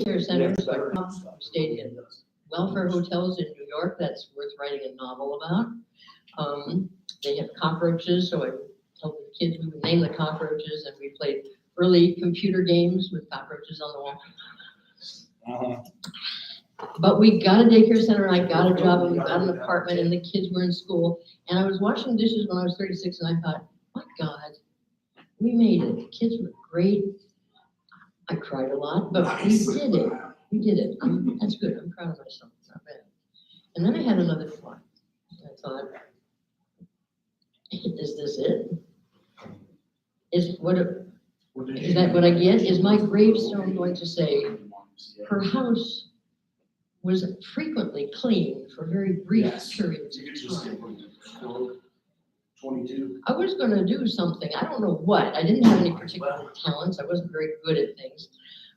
daycare centers are stayed in welfare hotels in New York. That's worth writing a novel about. They have cockroaches, so I told the kids we would name the cockroaches, and we played early computer games with cockroaches on the wall. But we got a daycare center, and I got a job, and we got an apartment, and the kids were in school. And I was washing dishes when I was 36, and I thought, my God, we made it. The kids were great. I cried a lot, but we did it. We did it. That's good. I'm proud of myself. It's not bad. And then I had another thought. I thought, is this it? Is that what I get? Is my gravestone going to say, her house was frequently clean for very brief periods of time? 22. I was going to do something. I don't know what. I didn't have any particular talents. I wasn't very good at things.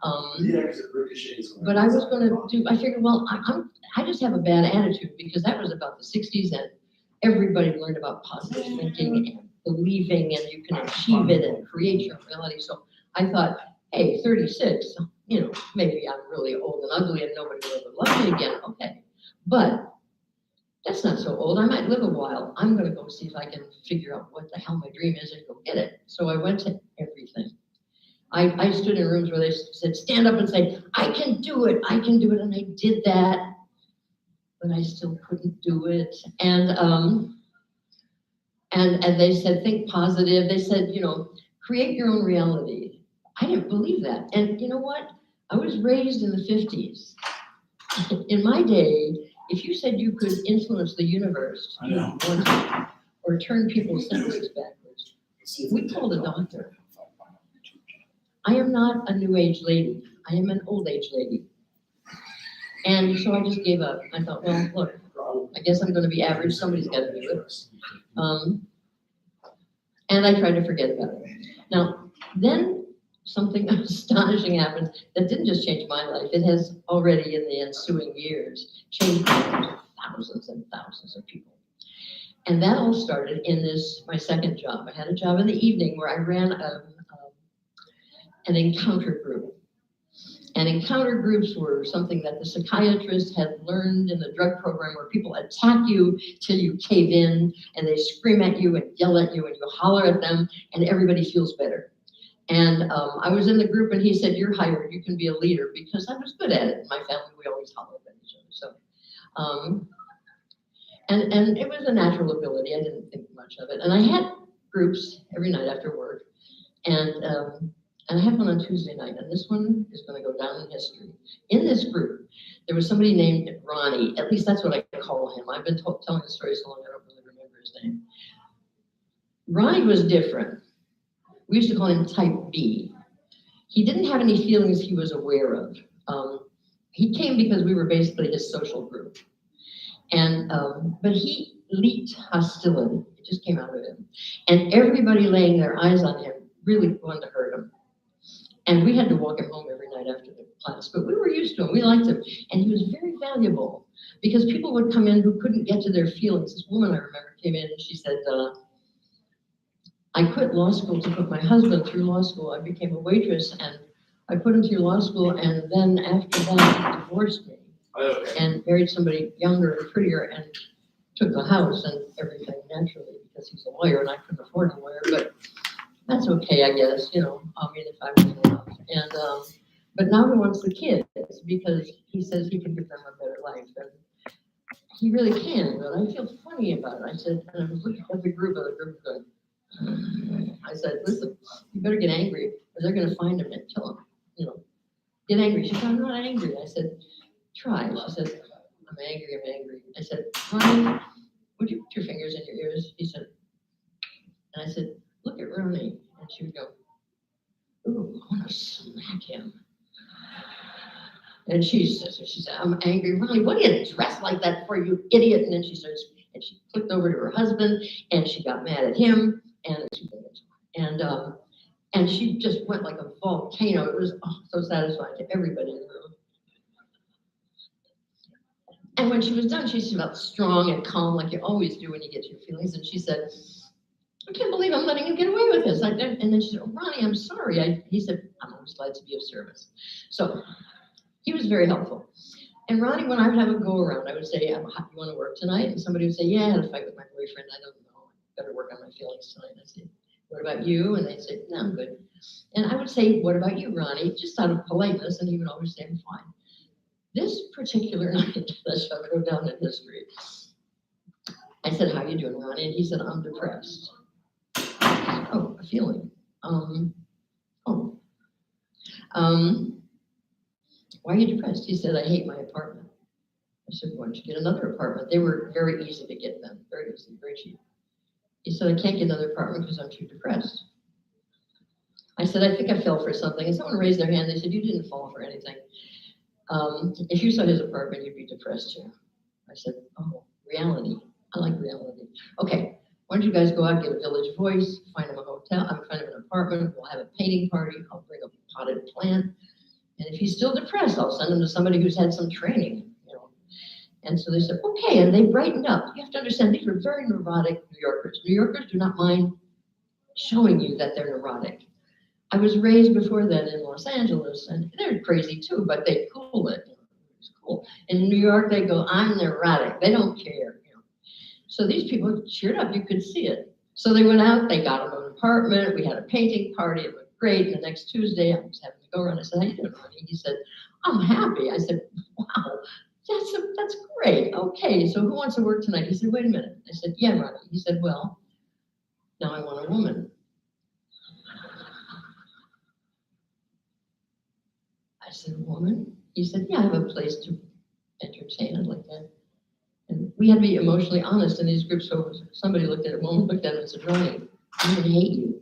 But I was going to do. I figured, well, I just have a bad attitude because that was about the 60s, and everybody learned about positive thinking and believing, and you can achieve it and create your reality. So I thought, hey, 36, maybe I'm really old and ugly and nobody will ever love me again. Okay, but that's not so old. I might live a while. I'm going to go see if I can figure out what the hell my dream is and go get it. So I went to everything. I stood in rooms where they said, stand up and say, I can do it. I can do it. And I did that, but I still couldn't do it. And they said, think positive. They said, create your own reality. I didn't believe that. And you know what? I was raised in the 50s. In my day, if you said you could influence the universe or turn people's sentences backwards, we told a doctor. I am not a new age lady. I am an old age lady. And so I just gave up. I thought, well, look, I guess I'm going to be average. Somebody's got to do it. And I tried to forget about it. Now, then something astonishing happened that didn't just change my life. It has already, in the ensuing years, changed the lives of thousands and thousands of people. And that all started in my second job. I had a job in the evening where I ran an encounter group. And encounter groups were something that the psychiatrists had learned in the drug program, where people attack you till you cave in, and they scream at you and yell at you, and you holler at them, and everybody feels better. And I was in the group, and he said, you're hired, you can be a leader, because I was good at it. In my family, we always hollered at each other. So, and it was a natural ability. I didn't think much of it. And I had groups every night after work. And I had one on Tuesday night, and this one is going to go down in history. In this group, there was somebody named Ronnie. At least that's what I call him. I've been telling the story so long, I don't really remember his name. Ronnie was different. We used to call him type B. He didn't have any feelings he was aware of. He came because we were basically his social group. And but he leaked hostility. It just came out of him. And everybody laying their eyes on him really wanted to hurt him. And we had to walk him home every night after the class. But we were used to him. We liked him. And he was very valuable because people would come in who couldn't get to their feelings. This woman, I remember, came in and she said, I quit law school to put my husband through law school. I became a waitress, and I put him through law school, and then after that, he divorced me and married somebody younger and prettier and took the house and everything naturally because he's a lawyer and I couldn't afford a lawyer, but that's okay, I guess, if I was enough. And, but now he wants the kids because he says he can give them a better life. And he really can, but I feel funny about it. I said, and I was looking at the group going, I said, listen, you better get angry or they're going to find him and kill him, Get angry. She said, I'm not angry. I said, try. She said, I'm angry. I said, Ronnie, would you put your fingers in your ears? He said, and I said, look at Ronnie. And she would go, ooh, I want to smack him. And she said, I'm angry. Ronnie, what do you dress like that for, you idiot? And then she flipped over to her husband and she got mad at him. And she just went like a volcano. It was so satisfying to everybody in the room. And when she was done, she felt strong and calm, like you always do when you get your feelings. And she said, I can't believe I'm letting you get away with this. And then she said, oh, Ronnie, I'm sorry. He said, I'm always glad to be of service. So He was very helpful. And Ronnie, when I would have a go around, I would say, you want to work tonight? And somebody would say, yeah, I had a fight with my boyfriend. I don't know. I better work on my feelings tonight. And I say, what about you? And they'd say, no, I'm good. And I would say, what about you, Ronnie? Just out of politeness. And he would always say, I'm fine. This particular night, that shall go down in history. I said, how you doing, Ronnie? And he said, I'm depressed. Oh, a feeling. Why are you depressed? He said, I hate my apartment. I said, why don't you get another apartment? They were very easy to get them, very easy, very cheap. He said, I can't get another apartment because I'm too depressed. I said, I think I fell for something. And someone raised their hand. They said, you didn't fall for anything. If you saw his apartment, you'd be depressed too. I said, oh, reality. I like reality. Okay, why don't you guys go out, get a Village Voice, find him a hotel, find him an apartment, we'll have a painting party, I'll bring a potted plant. And if he's still depressed, I'll send him to somebody who's had some training, And so they said, okay, and they brightened up. You have to understand, these were very neurotic New Yorkers. New Yorkers do not mind showing you that they're neurotic. I was raised before that in Los Angeles, and they're crazy too, but they cool it. It's cool. In New York, they go, I'm neurotic. They don't care. So these people cheered up. You could see it. So they went out. They got him an apartment. We had a painting party. It was great. And the next Tuesday, I was having to go around. I said, how you doing, honey? He said, I'm happy. I said, wow, that's great. Okay, so who wants to work tonight? He said, wait a minute. I said, yeah, Ronnie. He said, well, now I want a woman. I said, woman? He said, yeah, I have a place to entertain. I'd like that. And we had to be emotionally honest in these groups. So somebody looked at a woman, looked at him and said, Ronnie, I'm going to hate you.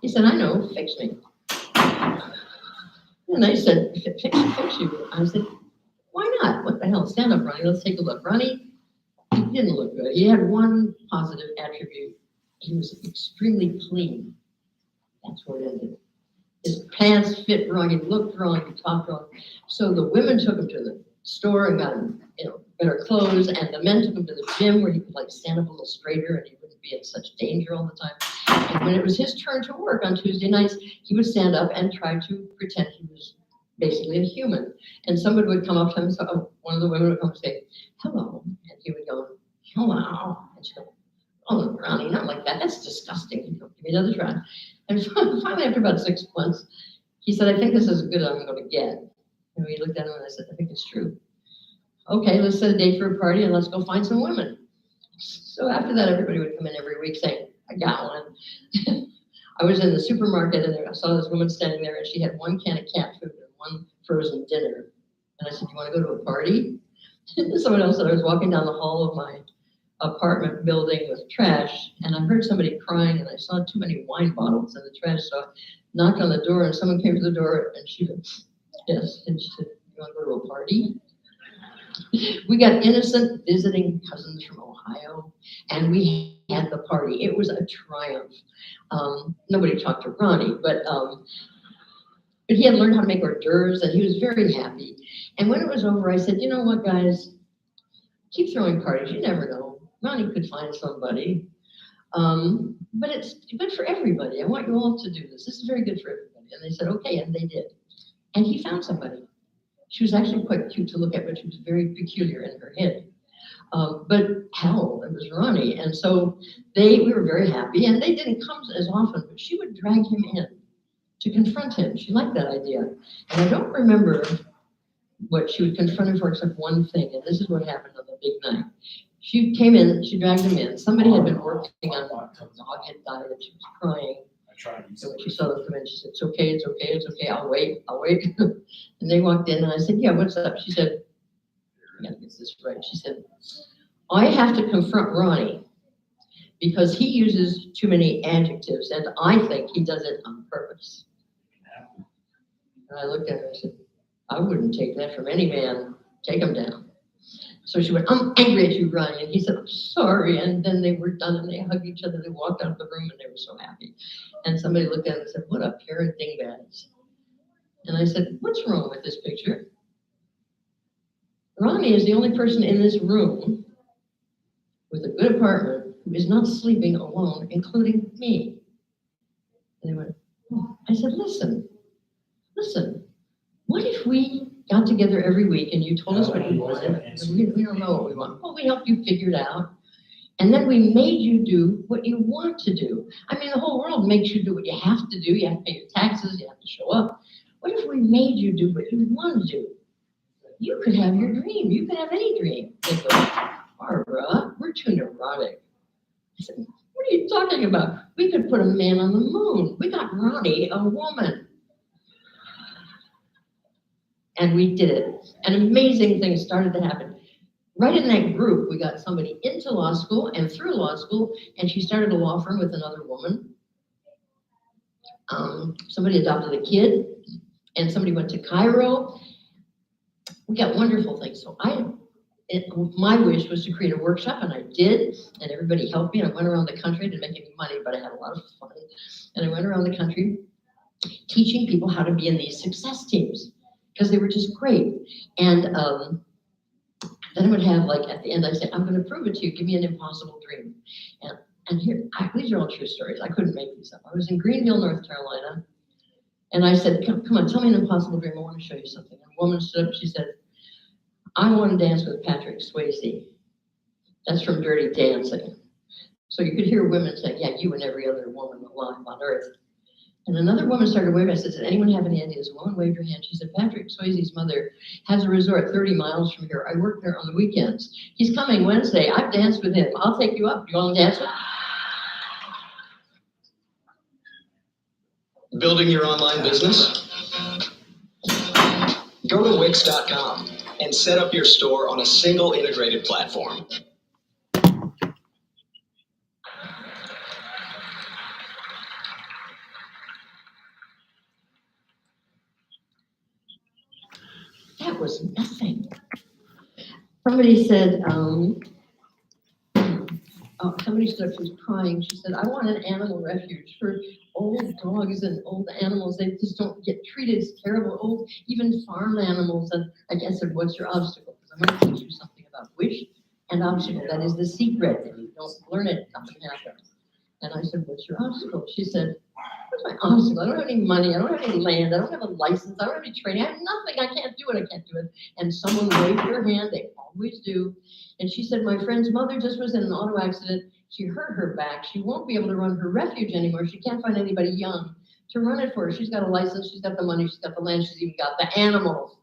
He said, I know, fix me. And I said, fix you. I said, why not? What the hell? Stand up, Ronnie. Let's take a look. Ronnie, he didn't look good. He had one positive attribute. He was extremely clean. That's where it ended. His pants fit wrong. He looked wrong. He talked wrong. So the women took him to the store and got him, better clothes, and the men took him to the gym where he could stand up a little straighter and he wouldn't be in such danger all the time. And when it was his turn to work on Tuesday nights, he would stand up and try to pretend he was basically a human. And somebody would come up to him, so one of the women would come and say, hello, and he would go, hello, and she'd go, oh, Ronnie, not like that, that's disgusting. He'd go, give me another try. And finally, after about 6 months, he said, I think this is as good as I'm going to get. And we looked at him and I said, I think it's true. Okay, let's set a date for a party and let's go find some women. So after that, everybody would come in every week saying, I got one. I was in the supermarket and I saw this woman standing there and she had one can of cat food and one frozen dinner. And I said, do you want to go to a party? Someone else said I was walking down the hall of my apartment building with trash and I heard somebody crying and I saw too many wine bottles in the trash. So I knocked on the door and someone came to the door and she said, yes. And she said, you want to go to a party? We got innocent visiting cousins from Ohio, and we had the party. It was a triumph. Nobody talked to Ronnie, but he had learned how to make hors d'oeuvres, and he was very happy. And when it was over, I said, you know what, guys? Keep throwing parties. You never know. Ronnie could find somebody. But it's good for everybody. I want you all to do this. This is very good for everybody. And they said, okay, and they did. And he found somebody. She was actually quite cute to look at, but she was very peculiar in her head. But hell, it was Ronnie. And so we were very happy, and they didn't come as often, but she would drag him in to confront him. She liked that idea. And I don't remember what she would confront him for except one thing, and this is what happened on the big night. She came in, she dragged him in. Somebody had been working on the dog had died, and she was crying. So when she saw them come in, she said, it's okay, I'll wait. And they walked in and I said, yeah, what's up? She said, I gotta get this right. She said, I have to confront Ronnie because he uses too many adjectives and I think he does it on purpose. And I looked at her and I said, I wouldn't take that from any man. Take him down. So she went, I'm angry at you, Ronnie. And he said, I'm sorry. And then they were done and they hugged each other. They walked out of the room and they were so happy. And somebody looked at it and said, what a pair of dingbats. And I said, what's wrong with this picture? Ronnie is the only person in this room with a good apartment who is not sleeping alone, including me. And they went, oh. I said, listen. What if we got together every week and you told us what you wanted, and we don't know what we want. Well, we helped you figure it out. And then we made you do what you want to do. I mean, the whole world makes you do what you have to do. You have to pay your taxes, you have to show up. What if we made you do what you want to do? You could have your dream. You could have any dream. They go, Barbara, we're too neurotic. I said, what are you talking about? We could put a man on the moon. We got Ronnie, a woman. And we did it. And amazing things started to happen. Right in that group, we got somebody into law school and through law school, and she started a law firm with another woman. Somebody adopted a kid, and somebody went to Cairo. We got wonderful things. So my wish was to create a workshop, and I did, and everybody helped me. I went around the country. I didn't make any money, but I had a lot of fun. And I went around the country teaching people how to be in these success teams, because they were just great. And then I would have, like, at the end, I said, I'm going to prove it to you. Give me an impossible dream. And here, these are all true stories. I couldn't make these up. I was in Greenville, North Carolina, and I said, come on, tell me an impossible dream. I want to show you something. And a woman stood up, she said, I want to dance with Patrick Swayze. That's from Dirty Dancing. So you could hear women saying, yeah, you and every other woman alive on earth. And another woman started waving. I said, does anyone have any ideas? A woman waved her hand. She said, Patrick Swayze's mother has a resort 30 miles from here. I work there on the weekends. He's coming Wednesday. I've danced with him. I'll take you up. You want to dance with? Building your online business? Go to Wix.com and set up your store on a single integrated platform. That was nothing. Somebody said, somebody stood up, she was crying. She said, I want an animal refuge for old dogs and old animals. They just don't get treated. It's terrible. Old, even farm animals. And I said, what's your obstacle? Because I'm going to teach you something about wish and obstacle. That is the secret. If you don't learn it, nothing happens. And I said, what's your obstacle? She said, what's my obstacle? I don't have any money. I don't have any land. I don't have a license. I don't have any training. I have nothing. I can't do it. I can't do it. And someone waved her hand. They always do. And she said, my friend's mother just was in an auto accident. She hurt her back. She won't be able to run her refuge anymore. She can't find anybody young to run it for her. She's got a license. She's got the money. She's got the land. She's even got the animals.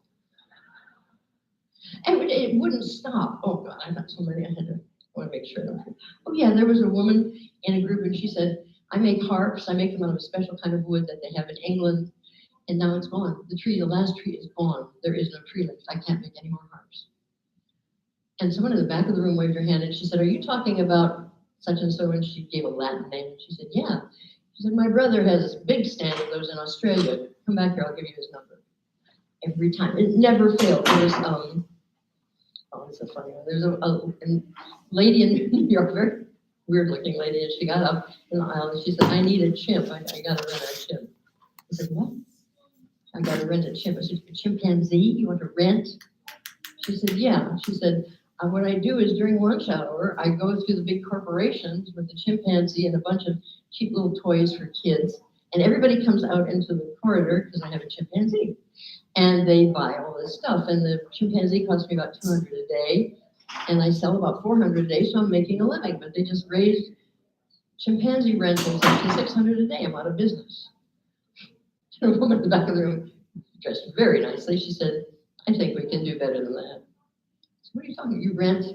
And it wouldn't stop. Oh, God, I got so many. I want to make sure. Oh, yeah, there was a woman in a group, and she said, I make harps. I make them out of a special kind of wood that they have in England, and now it's gone. The last tree is gone. There is no tree left. I can't make any more harps. And someone in the back of the room waved her hand, and she said, are you talking about such and so? And she gave a Latin name, and she said, yeah. She said, my brother has this big stand of those in Australia. Come back here, I'll give you his number. Every time. It never failed. There was, it's a funny one. There's a lady in New York, very weird looking lady, and she got up in the aisle and she said, I need a chimp. I got to rent a chimp. I said, what? I got to rent a chimp. I said, a chimpanzee? You want to rent? She said, yeah. She said, what I do is during lunch hour, I go through the big corporations with the chimpanzee and a bunch of cheap little toys for kids. And everybody comes out into the corridor because I have a chimpanzee. And they buy all this stuff. And the chimpanzee costs me about $200 a day. And I sell about $400 a day, so I'm making a living. But they just raised chimpanzee rentals up to $600 a day. I'm out of business. A woman in the back of the room, dressed very nicely, she said, I think we can do better than that. So what are you talking about? You rent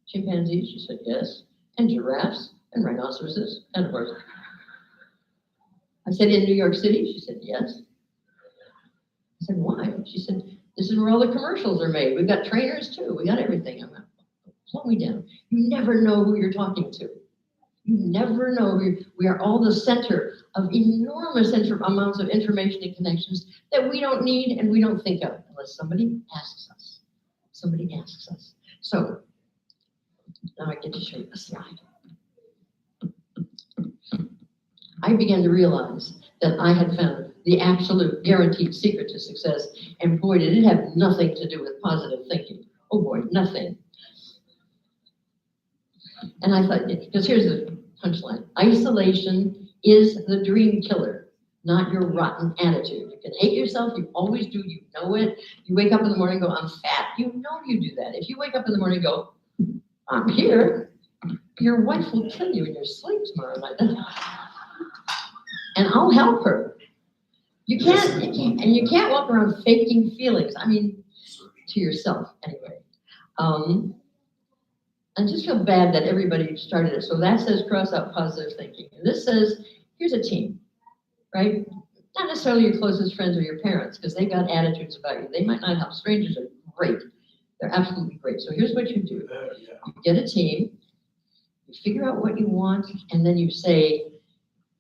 chimpanzees? She said, yes. And giraffes and rhinoceroses and horses. I said, in New York City? She said, yes. I said, why? She said, this is where all the commercials are made. We've got trainers too. We got everything. I'm like, slow me down. You never know who you're talking to. You never know. We are all the center of enormous amounts of information and connections that we don't need and we don't think of unless somebody asks us. Somebody asks us. So now I get to show you a slide. I began to realize that I had found the absolute guaranteed secret to success, and boy, did it have nothing to do with positive thinking. Oh boy, nothing. And I thought, because here's the punchline. Isolation is the dream killer. not your rotten attitude. You can hate yourself, you always do, you know it. You wake up in the morning and go, I'm fat, you know you do that. If you wake up in the morning and go, I'm here, your wife will kill you in your sleep tomorrow night. And I'll help her. You can't walk around faking feelings. I mean, to yourself anyway. I just feel bad that everybody started it. So that says cross out positive thinking. And this says, here's a team, right? Not necessarily your closest friends or your parents, because they got attitudes about you. They might not help. Strangers are great. They're absolutely great. So here's what you do. You get a team, you figure out what you want, and then you say,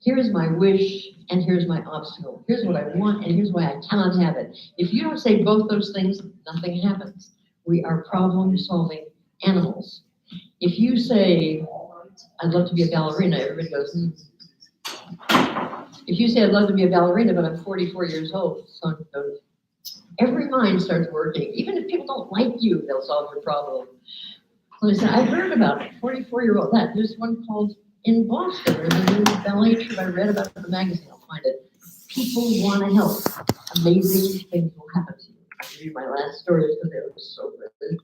here's my wish, and here's my obstacle. Here's what I want, and here's why I cannot have it. If you don't say both those things, nothing happens. We are problem-solving animals. If you say, I'd love to be a ballerina, everybody goes, If you say, I'd love to be a ballerina, but I'm 44 years old, son goes, every mind starts working. Even if people don't like you, they'll solve your problem. So I said, I heard about it, 44-year-old. There's one called In Boston. There's a new ballet troupe I read about in the magazine. I'll find it. People want to help. Amazing things will happen to you. I'll give you my last stories because they were so good.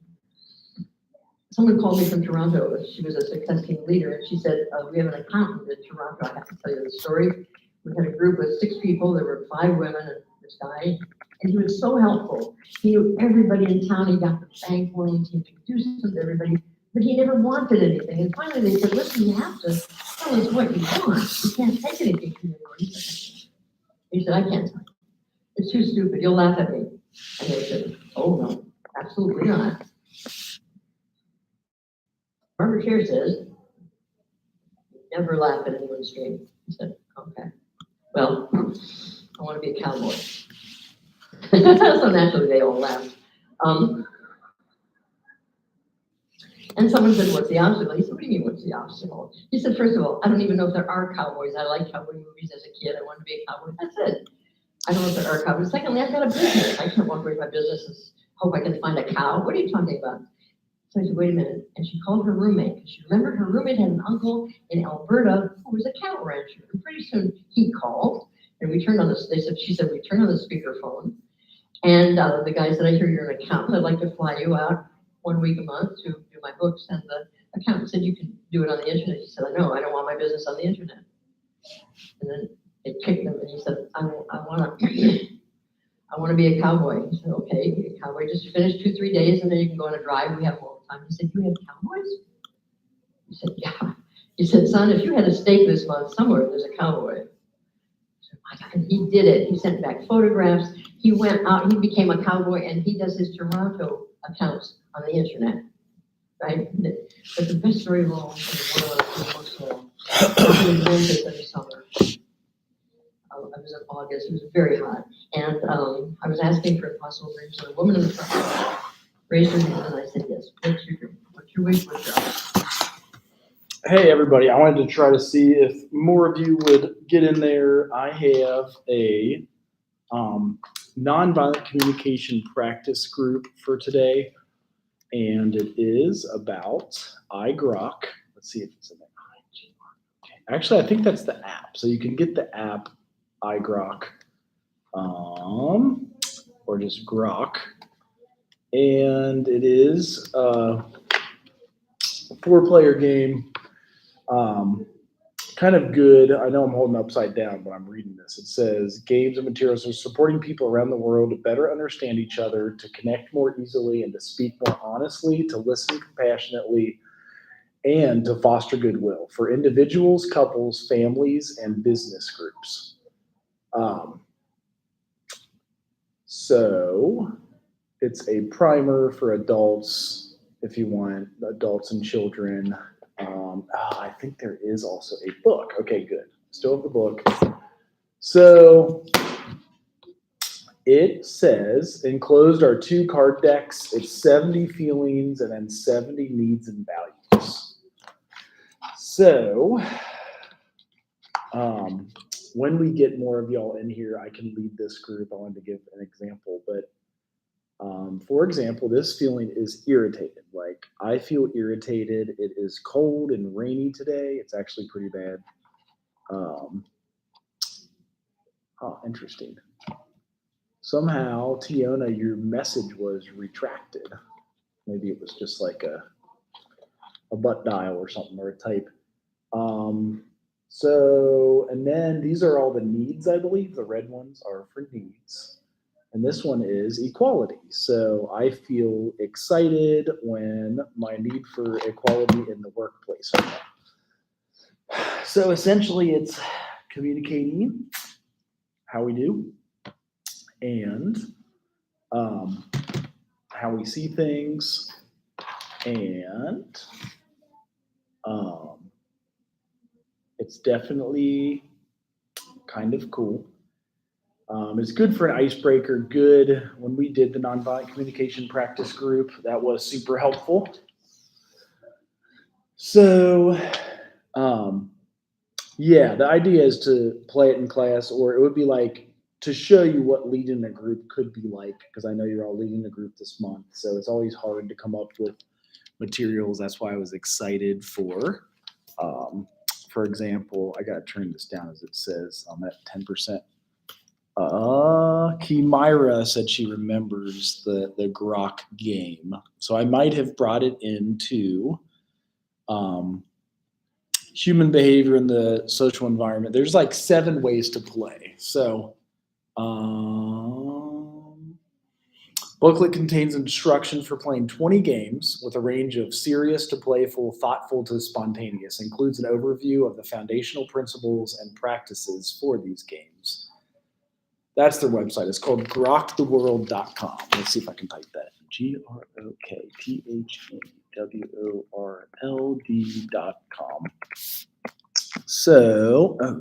Someone called me from Toronto. She was a success team leader, and she said, we have an accountant in Toronto. I have to tell you the story. We had a group with 6 people. There were 5 women and this guy, and he was so helpful. He knew everybody in town. He got the bank loans. He introduced them to everybody, but he never wanted anything. And finally they said, listen, you have to tell us what you want. You can't take anything from you anymore. He said, I can't tell you. It's too stupid. You'll laugh at me. And they said, oh, no, absolutely not. Margaret Chair says, never laugh at anyone's dream. He said, okay. Well, I want to be a cowboy. So naturally they all laughed. And someone said, what's the obstacle? He said, what do you mean, what's the obstacle? He said, first of all, I don't even know if there are cowboys. I liked cowboy movies as a kid. I wanted to be a cowboy. That's it. I don't know if there are cowboys. Secondly, I've got a business. I can't walk away from my business and hope I can find a cow. What are you talking about? So I said, wait a minute. And she called her roommate, because she remembered her roommate had an uncle in Alberta who was a cattle rancher. And pretty soon he called, and we turned on this, she said, we turned on the speakerphone. And the guy said, I hear you're an accountant. I'd like to fly you out 1 week a month to do my books. And the accountant said, you can do it on the internet. He said, no, I don't want my business on the internet. And then they kicked him, and he said, I want to be a cowboy. He said, okay, be a cowboy. Just finish 2-3 days, and then you can go on a drive. We have all the time. He said, you have cowboys? He said, yeah. He said, son, if you had a steak this month, somewhere there's a cowboy. And he did it. He sent back photographs. He went out, he became a cowboy, and he does his Toronto accounts on the internet, right? But the best story of all, and one of the most emotional, I was in Memphis in the summer. I was in August. It was very hot, and I was asking for impossible dreams, and a woman in the front raised her hand, and I said, yes, what's your dream? What's your wish? What's your option? Hey everybody, I wanted to try to see if more of you would get in there. I have a nonviolent communication practice group for today, and it is about iGrok. Let's see if it's in there. Actually, I think that's the app. So you can get the app iGrok, or just Grok, and it is a 4-player game. Kind of good. I know I'm holding upside down, but I'm reading this. It says games and materials are supporting people around the world to better understand each other, to connect more easily, and to speak more honestly, to listen compassionately, and to foster goodwill for individuals, couples, families, and business groups. So it's a primer for adults, if you want, adults and children. I think there is also a book. Okay, good. Still have the book. So it says enclosed are 2 card decks. It's 70 feelings and then 70 needs and values. So when we get more of y'all in here, I can lead this group. I wanted to give an example, but for example, this feeling is irritated. Like, I feel irritated. It is cold and rainy today. It's actually pretty bad. Oh, interesting. Somehow, Tiona, your message was retracted. Maybe it was just like a butt dial or something, or a type. So, and then these are all the needs, I believe. The red ones are for needs. And this one is equality. So I feel excited when my need for equality in the workplace. So essentially, it's communicating how we do and how we see things and it's definitely kind of cool. It's good for an icebreaker. Good when we did the nonviolent communication practice group, that was super helpful. So, yeah, the idea is to play it in class, or it would be like to show you what leading a group could be like, because I know you're all leading a group this month. So it's always hard to come up with materials. That's why I was excited for example, I got to turn this down as it says I'm at 10%. Kimira said she remembers the Grok game. So I might have brought it into human behavior in the social environment. There's like 7 ways to play. So booklet contains instructions for playing 20 games with a range of serious to playful, thoughtful to spontaneous. Includes an overview of the foundational principles and practices for these games. That's their website. It's called groktheworld.com. Let's see if I can type that. GROKTHEWORLD.com. So,